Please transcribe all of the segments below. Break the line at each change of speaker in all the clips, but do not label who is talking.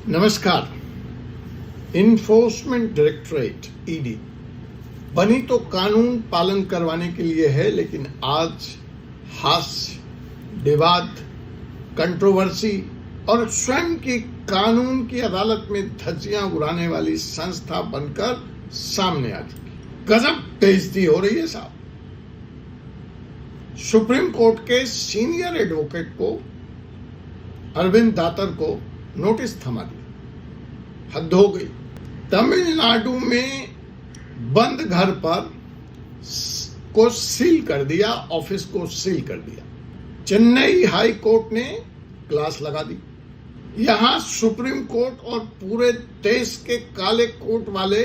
नमस्कार। Enforcement directorate ED बनी तो कानून पालन करवाने के लिए है, लेकिन आज हास्य, विवाद, कंट्रोवर्सी और स्वयं की कानून की अदालत में धज्जियां उड़ाने वाली संस्था बनकर सामने आ चुकी। गजब बेइज्जती हो रही है साहब। सुप्रीम कोर्ट के सीनियर एडवोकेट को, अरविंद दातर को नोटिस थमा दिया। हद हो गई। तमिलनाडु में बंद घर पर को सील कर दिया, ऑफिस को सील कर दिया। चेन्नई हाई कोर्ट ने क्लास लगा दी। यहां सुप्रीम कोर्ट और पूरे देश के काले कोट वाले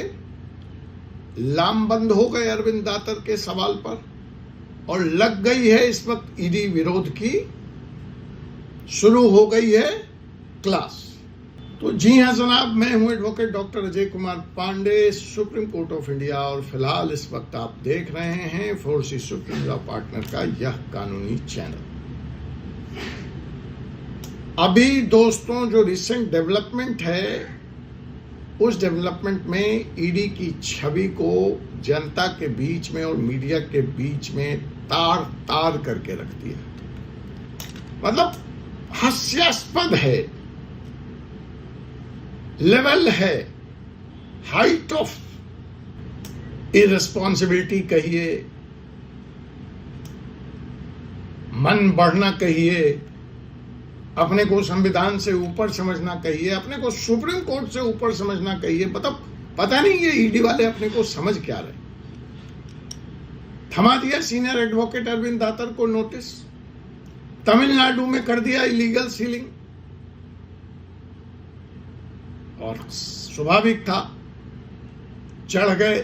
लामबंद हो गए अरविंद दातर के सवाल पर, और लग गई है इस वक्त ईडी विरोध की, शुरू हो गई है क्लास। तो जी हां जनाब, मैं हूं advocate doctor Ajay Kumar Pande, Supreme court of India, और फिलहाल इस वक्त आप देख रहे हैं फोर्सी सुप्रीम लॉ पार्टनर का यह कानूनी चैनल। अभी दोस्तों जो रिसेंट डेवलपमेंट है, उस डेवलपमेंट में ईडी की छवि को जनता के बीच में और मीडिया के बीच में तार तार करके रख दिया। मतलब हास्यास्पद है, लेवल है, हाइट ऑफ इररिस्पॉन्सिबिलिटी कहिए, मन बढ़ना कहिए, अपने को संविधान से ऊपर समझना कहिए, अपने को सुप्रीम कोर्ट से ऊपर समझना कहिए। पता नहीं ये ईडी वाले अपने को समझ क्या रहे। थमा दिया सीनियर एडवोकेट अरविंद दातर को नोटिस। तमिलनाडु में कर दिया इलीगल सीलिंग, और स्वाभाविक था, चढ़ गए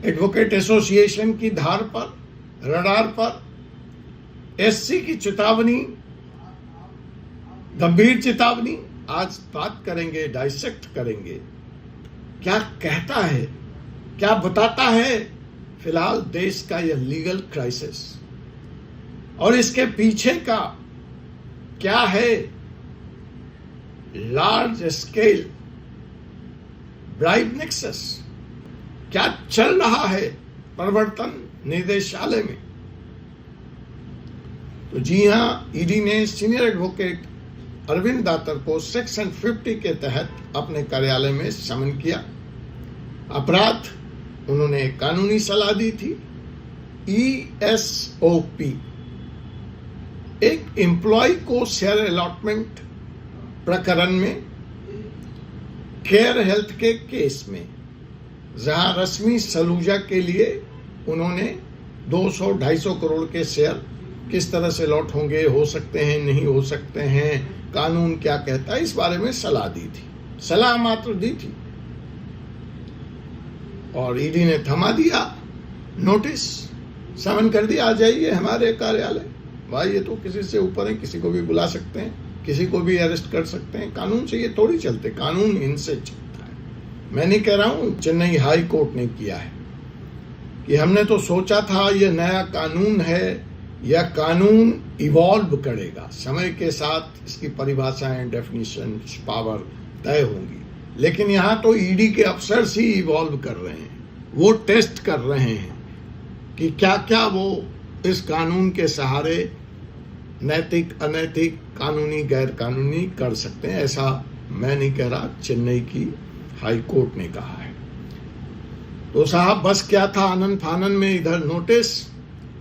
एडवोकेट एसोसिएशन की धार पर, रडार पर। एससी की चेतावनी, गंभीर चेतावनी। आज बात करेंगे, डाइसेक्ट करेंगे, क्या कहता है, क्या बताता है फिलहाल देश का यह लीगल क्राइसिस, और इसके पीछे का क्या है लार्ज स्केल ब्राइब नेक्सस, क्या चल रहा है प्रवर्तन निदेशालय में। तो जी हां, ईडी ने सीनियर एडवोकेट अरविंद दातर को सेक्शन 50 के तहत अपने कार्यालय में समन किया। अपराध उन्होंने कानूनी सलाह दी थी। ESOP, एक एम्प्लॉय को शेयर अलॉटमेंट प्रकरण में, केयर हेल्थ के केस में, जहां रश्मि सलूजा के लिए उन्होंने 200-250 करोड़ के शेयर किस तरह से लॉट होंगे, हो सकते हैं, नहीं हो सकते हैं, कानून क्या कहता है, इस बारे में सलाह दी थी। सलाह मात्र दी थी, और ईडी ने थमा दिया, नोटिस समन कर दिया, आ जाइए हमारे कार्यालय। भाई ये तो किसी से ऊपर है, किसी को भी बुला सकते हैं, किसी को भी अरेस्ट कर सकते हैं। कानून से ये थोड़ी चलते, कानून इनसे चलता है। मैं नहीं कह रहा हूं चेन्नई हाई कोर्ट ने किया है कि हमने तो सोचा था ये नया कानून है, यह कानून इवॉल्व करेगा, समय के साथ इसकी परिभाषाएं, डेफिनेशन, पावर तय होंगी। लेकिन यहां तो ईडी के अफसर ही इवॉल्व कर रहे हैं, वो टेस्ट कर रहे हैं कि क्या क्या वो इस कानून के सहारे नैतिक, अनैतिक, कानूनी, गैर कानूनी कर सकते हैं। ऐसा मैं नहीं कह रहा, चेन्नई की हाई कोर्ट ने कहा है। तो साहब बस क्या था, आनंद फानन में इधर नोटिस,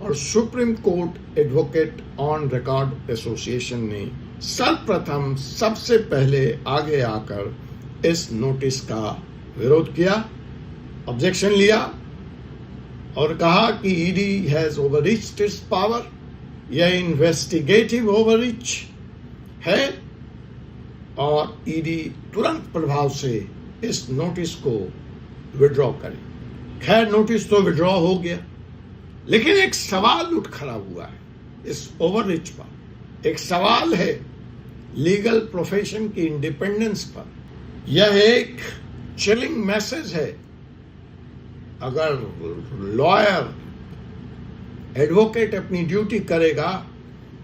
और supreme court advocate on record association ने सर्वप्रथम, सबसे पहले आगे आकर इस नोटिस का विरोध किया, ऑब्जेक्शन लिया, और कहा कि ईडी हैज ओवररीच्ड इट्स पावर, यह इन्वेस्टिगेटिव ओवररीच है, और ईडी तुरंत प्रभाव से इस नोटिस को विड्रॉ करे। खैर, नोटिस तो विड्रॉ हो गया, लेकिन एक सवाल उठ खड़ा हुआ है इस ओवररीच पर। एक सवाल है लीगल प्रोफेशन की इंडिपेंडेंस पर। यह एक चिलिंग मैसेज है। अगर लॉयर, एडवोकेट अपनी ड्यूटी करेगा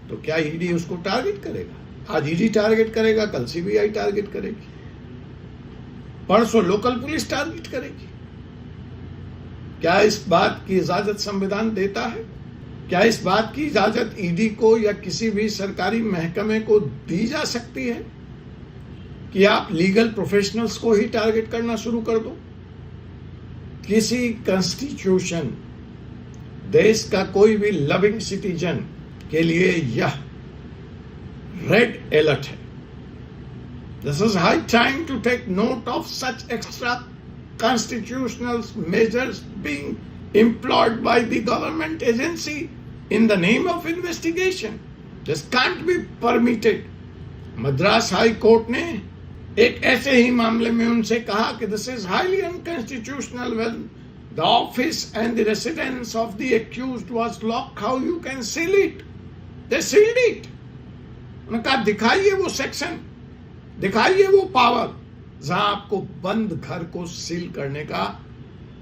तो क्या ईडी उसको टारगेट करेगा? आज ईडी टारगेट करेगा, कल सीबीआई टारगेट करेगी, परसों लोकल पुलिस टारगेट करेगी। क्या इस बात की इजाजत संविधान देता है? क्या इस बात की इजाजत ईडी को या किसी भी सरकारी महकमे को दी जा सकती है कि आप लीगल प्रोफेशनल्स को ही टारगेट करना शुरू कर दो? किसी कॉन्स्टिट्यूशन, देश का कोई भी लविंग सिटीजन के लिए यह रेड अलर्ट है। This is high time to take note of such extra constitutional measures being employed by the government agency in the name of investigation. This can't be permitted. Madras high court ने एक ऐसे ही मामले में उनसे कहा कि this is highly unconstitutional when the office and the residence of the accused was locked. How you can seal it? They sealed it. उन्होंने कहा दिखाइए वो सेक्शन, दिखाइए वो पावर जहां आपको बंद घर को सील करने का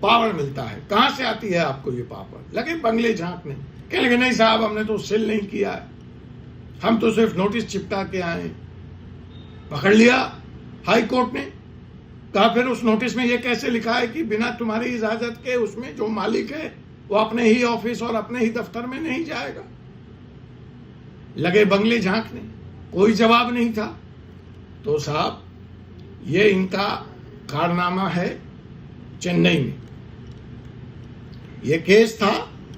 पावर मिलता है। कहां से आती है आपको ये पावर? लगे बंगले झांकने, कहने लगे नहीं साहब हमने तो सील नहीं किया है, हम तो सिर्फ नोटिस चिपका के आए। पकड़ लिया हाई कोर्ट ने, कहा फिर उस नोटिस में ये कैसे लिखा है कि बिना तुम्हारी इजाजत के उसमें जो मालिक है वो अपने ही ऑफिस और अपने ही दफ्तर में नहीं जाएगा। लगे बंगले झांकने, कोई जवाब नहीं था। तो साहब ये इनका कारनामा है चेन्नई में। ये केस था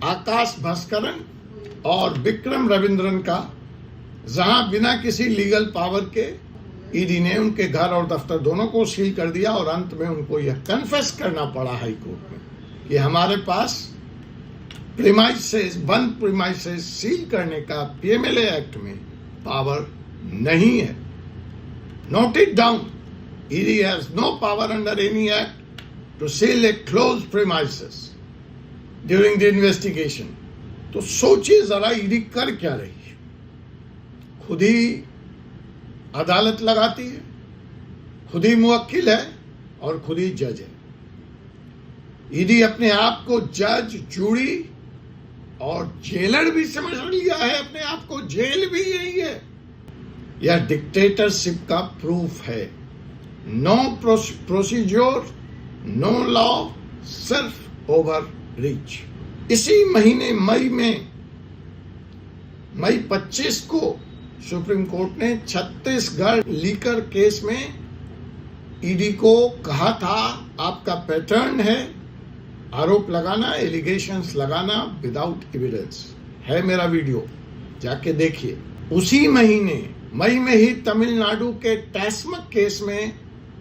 आकाश भास्करन और विक्रम रविंद्रन का, जहां बिना किसी लीगल पावर के ईडी ने उनके घर और दफ्तर दोनों को सील कर दिया और अंत में उनको यह कन्फेस करना पड़ा हाई कोर्ट में कि हमारे पास प्रीमाइसेस, बंद प्रीमाइसेस सील करने का पीएमएलए एक्ट में पावर नहीं है। Note it down. ED has no power under any act to seal a closed premises during the investigation. तो सोचिए जरा ईडी कर क्या रही है? खुद ही अदालत लगाती है, खुद ही मुवक्किल है और खुद ही जज है। ईडी अपने आप को जज, जूरी और जेलर भी समझ लिया है, अपने आप को जेल भी यही है। यह डिक्टेटरशिप का प्रूफ है। नो प्रोसीजर, नो लॉ, सिर्फ ओवर रीच। इसी महीने मई 25 को सुप्रीम कोर्ट ने छत्तीसगढ़ लीकर केस में ईडी को कहा था आपका पैटर्न है आरोप लगाना, एलिगेशंस लगाना विदाउट एविडेंस। है मेरा वीडियो, जाके देखिए। उसी महीने मई में ही तमिलनाडु के टैस्मक केस में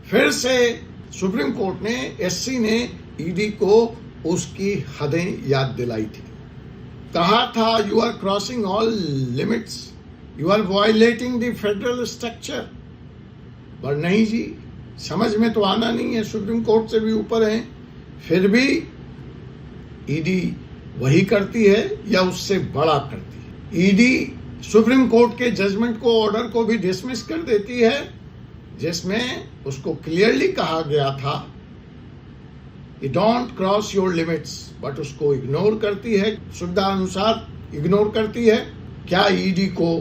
फिर से सुप्रीम कोर्ट ने, एससी ने ईडी को उसकी हदें याद दिलाई थी। कहा था you are crossing all limits, you are violating the federal structure. पर नहीं जी, समझ में तो आना नहीं है, सुप्रीम कोर्ट से भी ऊपर है, फिर भी ईडी वही करती है या उससे बड़ा करती है। ईडी सुप्रीम कोर्ट के जजमेंट को, ऑर्डर को भी डिसमिस कर देती है, जिसमें उसको क्लियरली कहा गया था कि don't cross your limits, but उसको इग्नोर करती है, सुविधा अनुसार इग्नोर करती है। क्या ईडी को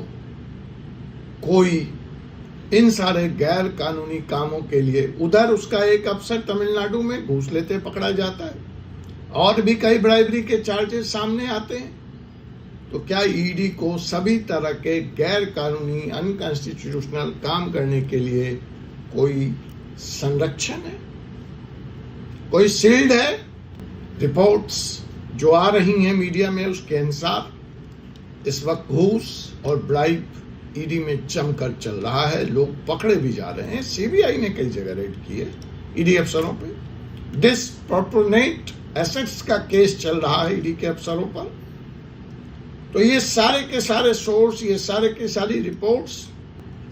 कोई इन सारे गैर कानूनी कामों के लिए, उधर उसका एक अफसर तमिलनाडु में घूस लेते पकड़ा जाता है और भी कई ब्राइबरी के चार्जेस सामने आते हैं, तो क्या ईडी को सभी तरह के गैर कानूनी अनकॉन्स्टिट्यूशनल काम करने के लिए कोई संरक्षण है, कोई शील्ड है? रिपोर्ट्स जो आ रही हैं मीडिया में उसके अनुसार इस वक्त घूस और ब्राइब ईडी में जमकर चल रहा है। लोग पकड़े भी जा रहे हैं। सीबीआई ने कई जगह रेड की है ईडी अफसरों पे। डिसप्रोपोर्शनेट एसेट्स का केस चल रहा है ईडी के अफसरों पर। तो ये सारे के सारे सोर्स, ये सारे के सारी रिपोर्ट्स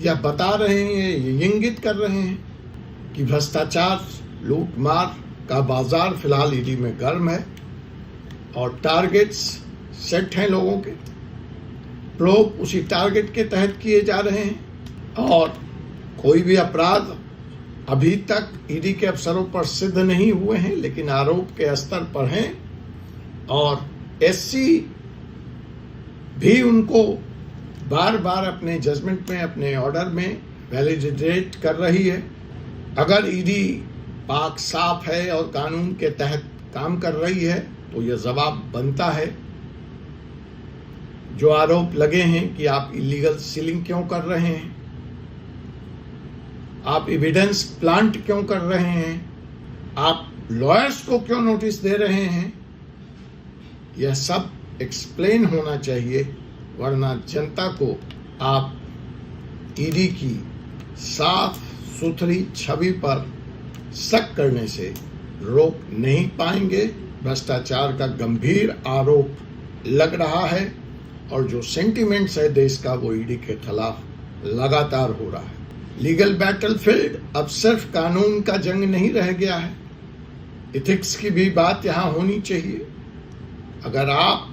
यह बता रहे हैं, ये इंगित कर रहे हैं कि भ्रष्टाचार, लूट मार का बाजार फिलहाल ईडी में गर्म है और टारगेट्स सेट हैं लोगों के, प्रोब उसी टारगेट के तहत किए जा रहे हैं और कोई भी अपराध अभी तक ईडी के अफसरों पर सिद्ध नहीं हुए हैं, लेकिन आरोप के स्तर पर हैं और एससी भी उनको बार बार अपने जजमेंट में, अपने ऑर्डर में वैलिडेट कर रही है। अगर ईडी पाक साफ है और कानून के तहत काम कर रही है तो यह जवाब बनता है। जो आरोप लगे हैं कि आप इलीगल सीलिंग क्यों कर रहे हैं, आप एविडेंस प्लांट क्यों कर रहे हैं, आप लॉयर्स को क्यों नोटिस दे रहे हैं, यह सब एक्सप्लेन होना चाहिए, वरना जनता को आप ईडी की साफ सुथरी छवि पर शक करने से रोक नहीं पाएंगे। भ्रष्टाचार का गंभीर आरोप लग रहा है और जो सेंटिमेंट्स है देश का वो ईडी के खिलाफ लगातार हो रहा है। लीगल बैटलफील्ड अब सिर्फ कानून का जंग नहीं रह गया है, इथिक्स की भी बात यहाँ होनी चाहिए। अगर आप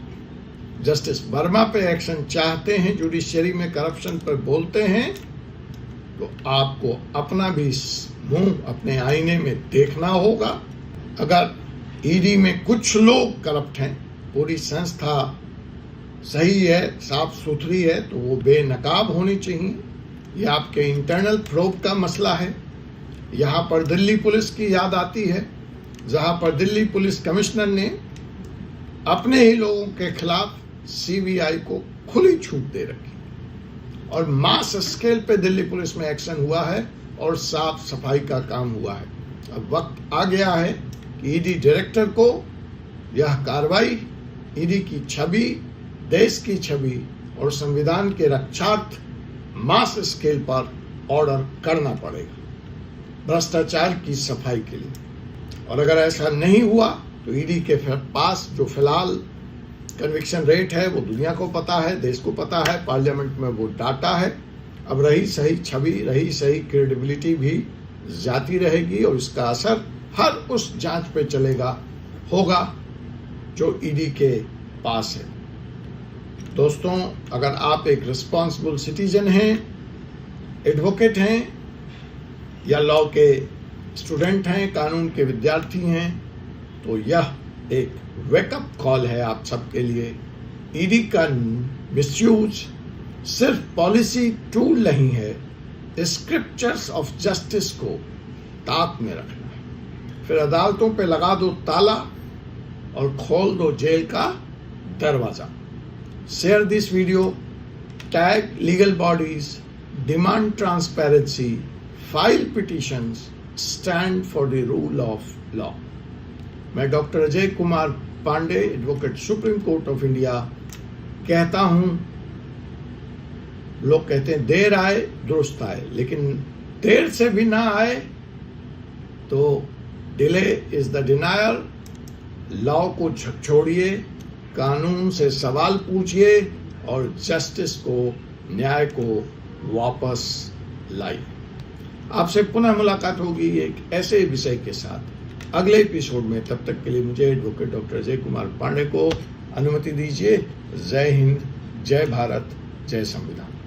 जस्टिस वर्मा पे एक्शन चाहते हैं, जुडिशरी में करप्शन पर बोलते हैं, तो आपको अपना भी मुंह अपने आईने में देखना होगा। अगर ईडी में कुछ लोग करप्ट हैं, पूरी संस्था सही है, साफ सुथरी है, तो वो बेनकाब होनी चाहिए। ये आपके इंटरनल प्रोब का मसला है। यहाँ पर दिल्ली पुलिस की याद आती है, जहाँ पर दिल्ली पुलिस कमिश्नर ने अपने ही लोगों के खिलाफ सीबीआई को खुली छूट दे रखी और मास स्केल पे दिल्ली पुलिस में एक्शन हुआ है और साफ सफाई का काम हुआ है। अब वक्त आ गया है कि ईडी डायरेक्टर को यह कार्रवाई ईडी की छवि, देश की छवि और संविधान के रक्षार्थ मास स्केल पर ऑर्डर करना पड़ेगा भ्रष्टाचार की सफाई के लिए। और अगर ऐसा नहीं हुआ तो ईडी के पास जो फिलहाल कन्विक्शन रेट है वो दुनिया को पता है, देश को पता है, पार्लियामेंट में वो डाटा है। अब रही सही छवि, रही सही क्रेडिबिलिटी भी जाती रहेगी और इसका असर हर उस जांच पे चलेगा होगा जो ईडी के पास है। दोस्तों, अगर आप एक रिस्पॉन्सिबल सिटीजन हैं, एडवोकेट हैं या लॉ के स्टूडेंट हैं, कानून के विद्यार्थी हैं, तो यह एक वेकअप कॉल है आप सबके लिए। ईडी का मिसयूज सिर्फ पॉलिसी टूल नहीं है, स्क्रिप्चर्स ऑफ जस्टिस को ताक में रखना है। फिर अदालतों पे लगा दो ताला और खोल दो जेल का दरवाजा। Share this video, tag legal bodies, demand transparency, file petitions, stand for the rule of law. मैं doctor Ajay Kumar Pandey, advocate, supreme court of India, कहता हूं, लोग कहते हैं देर आए दुरुस्त आए, लेकिन देर से भी ना आए तो डिले इज द डिनायर। लॉ को छोड़िए, कानून से सवाल पूछिए और जस्टिस को, न्याय को वापस लाइए। आपसे पुनः मुलाकात होगी एक ऐसे विषय के साथ अगले एपिसोड में। तब तक के लिए मुझे एडवोकेट डॉक्टर अजय कुमार पांडे को अनुमति दीजिए। जय हिंद, जय भारत, जय संविधान।